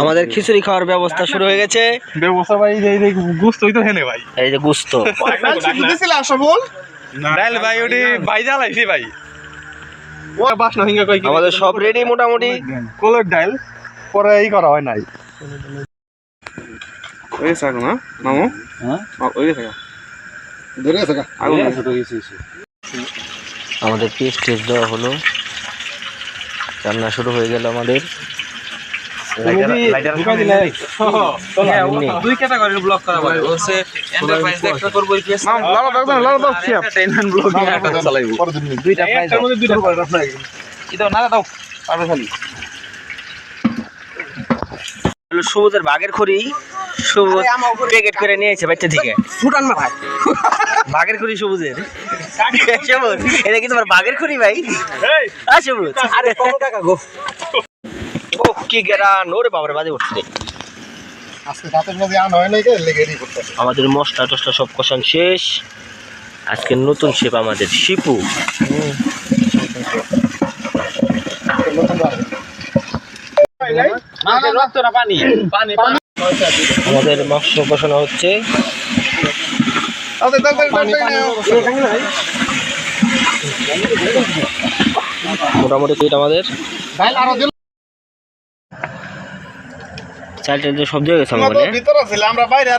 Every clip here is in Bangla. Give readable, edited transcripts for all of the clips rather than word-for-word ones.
আমাদের খিচুড়ি খাওয়ার ব্যবস্থা শুরু হয়ে গেছে। ব্যবস্থা ভাই এই গোস্তই তো হেনে ভাই। এই যে গোস্ত দিছিল আসো বল ডাল ভাই ওটি ভাই জ্বালাইছি ভাই। ও বাসনা হিঙ্গা কই আমাদের সব রেডি মোটামুটি। কোলের ডাল পরে এই করা হয় নাই। ওই সাগো না মামু হ্যাঁ ওই সাগো ধরে সাগো আগুন ছোট গেছে। আমাদের পেস্ট দেওয়া হলো, রান্না শুরু হয়ে গেল আমাদের। দুই ক্যাটাগরির ব্লগ করা ভালো হচ্ছে এন্টারপ্রাইজ একটা করব রিকোয়েস্ট লাও এন্টারটেইনমেন্ট ব্লগ একটা চালাইবো দুইটা প্রাইজ এর মধ্যে দুইটা করে আপনাকে কি দাও না দাও পারবে খালি হলো সবুজের বাগের খড়ি। সবুজ প্যাকেট করে নিয়েছে বাচ্চা থেকে ফুটান মাথায় বাগের খড়ি সবুজের। সবুজ এটা কি তোমার বাগের খড়ি ভাই? এই সবুজ আরে কত টাকা গো ও কি গেরা নোরে বাবারে বাজে উঠছে। আজকে রাতের মধ্যে আন হয় নাই কে লেগেই করতেছে। আমাদের মশলা টসলা সব কষান শেষ। আজকে নতুন শেপ আমাদের শিপু। আমাদের মাংস কষানো হচ্ছে। মোটামুটি পেট আমাদের চাল টাল সব দিয়ে গেছে আমাদের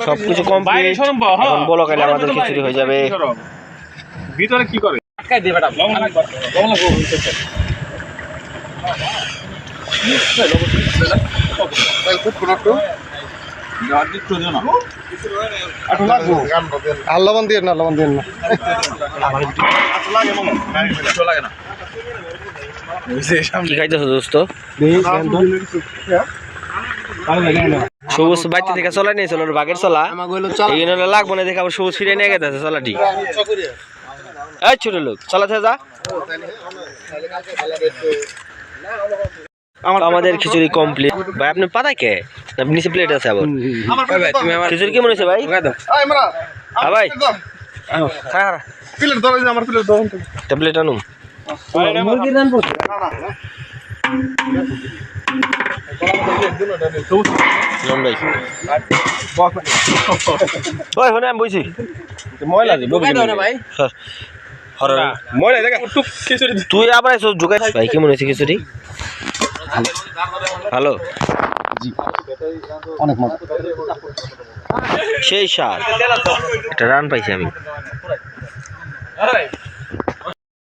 সবকিছু কমপ্লিট। এখন বলো কালে আমাদের খিচুড়ি হয়ে যাবে। ভিতরে কি করে আটকাই দে বেটা আল্লাহবান দিয়ে না আল্লাহবান দিয়ে না কি খাইতেছো দোস্ত? সবুজ বাড়িতে থেকে চলা নিয়ে চলো বাঘের চলা এই লাগবো না দেখে আবার সবুজ ফিরে নিয়ে গেছে চলাটি। এই ছোট লোক চলা থেকে যা। আমাদের খিচুড়ি কমপ্লিট ভাই। আপনি পাতা কে নিচে প্লেট আছে আবার খিচুড়ি কেমন হয়েছে ভাই? হ্যাঁ ভাই প্লেট আনুন। আমি বলছি ময়লা তুই আবার ঢুকাই ভাই। কেমন হয়েছে খিচুড়ি? ভালো অনেক মজা সেই স্বাদ। একটা রান পাইছি আমি।